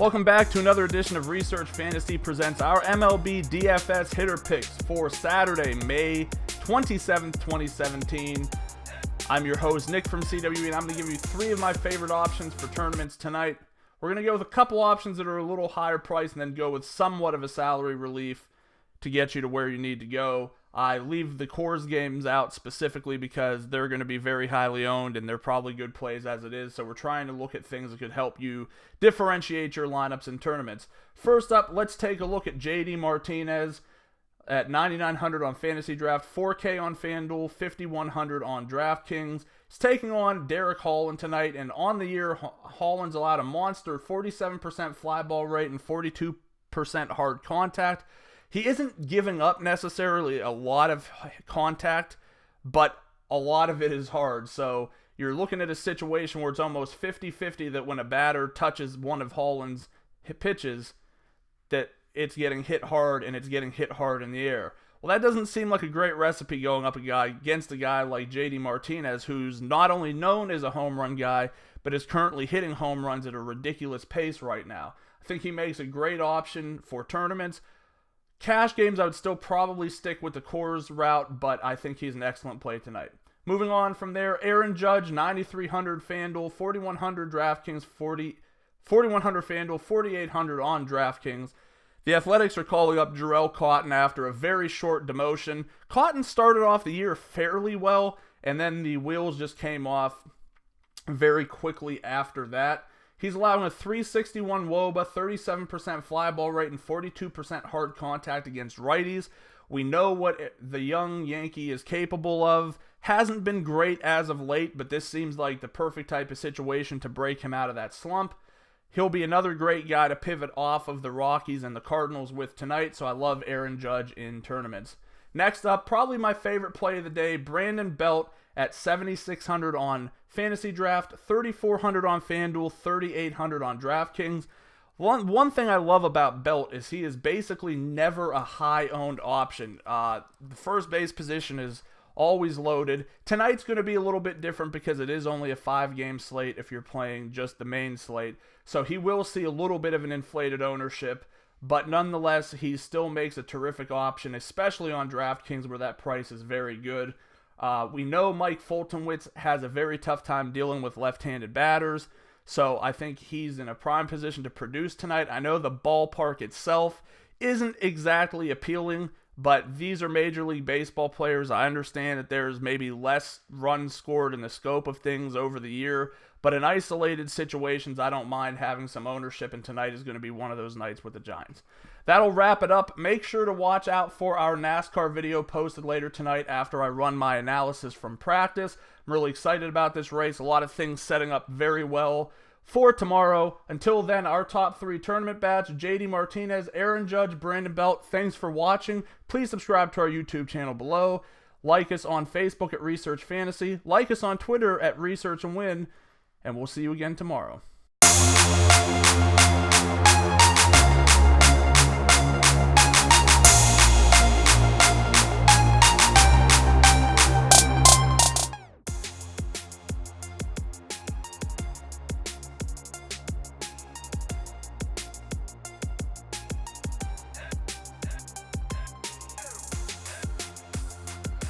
Welcome back to another edition of Research Fantasy presents our MLB DFS hitter picks for Saturday, May 27th, 2017. I'm your host, Nick from CWE, and I'm going to give you three of my favorite options for tournaments tonight. We're going to go with a couple options that are a little higher priced and then go with somewhat of a salary relief to get you to where you need to go. I leave the Coors games out specifically because they're going to be very highly owned and they're probably good plays as it is. So we're trying to look at things that could help you differentiate your lineups in tournaments. First up, let's take a look at JD Martinez at 9,900 on Fantasy Draft, 4K on FanDuel, 5,100 on DraftKings. He's taking on Derek Holland tonight, and on the year, Holland's allowed a monster 47% fly ball rate and 42% hard contact. He isn't giving up necessarily a lot of contact, but a lot of it is hard. So you're looking at a situation where it's almost 50-50 that when a batter touches one of Holland's pitches, that it's getting hit hard and it's getting hit hard in the air. Well, that doesn't seem like a great recipe going up against a guy like JD Martinez, who's not only known as a home run guy, but is currently hitting home runs at a ridiculous pace right now. I think he makes a great option for tournaments. Cash games, I would still probably stick with the Coors route, but I think he's an excellent play tonight. Moving on from there, Aaron Judge, 9,300 FanDuel, 4,100 DraftKings, 4,100 FanDuel, 4,800 on DraftKings. The Athletics are calling up Jarrell Cotton after a very short demotion. Cotton started off the year fairly well, and then the wheels just came off very quickly after that. He's allowing a 361 WOBA, 37% fly ball rate, and 42% hard contact against righties. We know what the young Yankee is capable of. Hasn't been great as of late, but this seems like the perfect type of situation to break him out of that slump. He'll be another great guy to pivot off of the Rockies and the Cardinals with tonight, so I love Aaron Judge in tournaments. Next up, probably my favorite play of the day, Brandon Belt at 7,600 on Fantasy Draft, 3,400 on FanDuel, 3,800 on DraftKings. One thing I love about Belt is he is basically never a high-owned option. The first base position is always loaded. Tonight's going to be a little bit different because it is only a 5-game slate if you're playing just the main slate. So he will see a little bit of an inflated ownership, but nonetheless, he still makes a terrific option, especially on DraftKings where that price is very good. We know Mike Fultonwitz has a very tough time dealing with left-handed batters, so I think he's in a prime position to produce tonight. I know the ballpark itself isn't exactly appealing, but these are Major League Baseball players. I understand that there's maybe less runs scored in the scope of things over the year, but in isolated situations, I don't mind having some ownership, and tonight is going to be one of those nights with the Giants. That'll wrap it up. Make sure to watch out for our NASCAR video posted later tonight after I run my analysis from practice. I'm really excited about this race. A lot of things setting up very well for tomorrow. Until then, our top 3 tournament bats, JD Martinez, Aaron Judge, Brandon Belt. Thanks for watching. Please subscribe to our YouTube channel below. Like us on Facebook at Research Fantasy. Like us on Twitter at Research and Win. And we'll see you again tomorrow.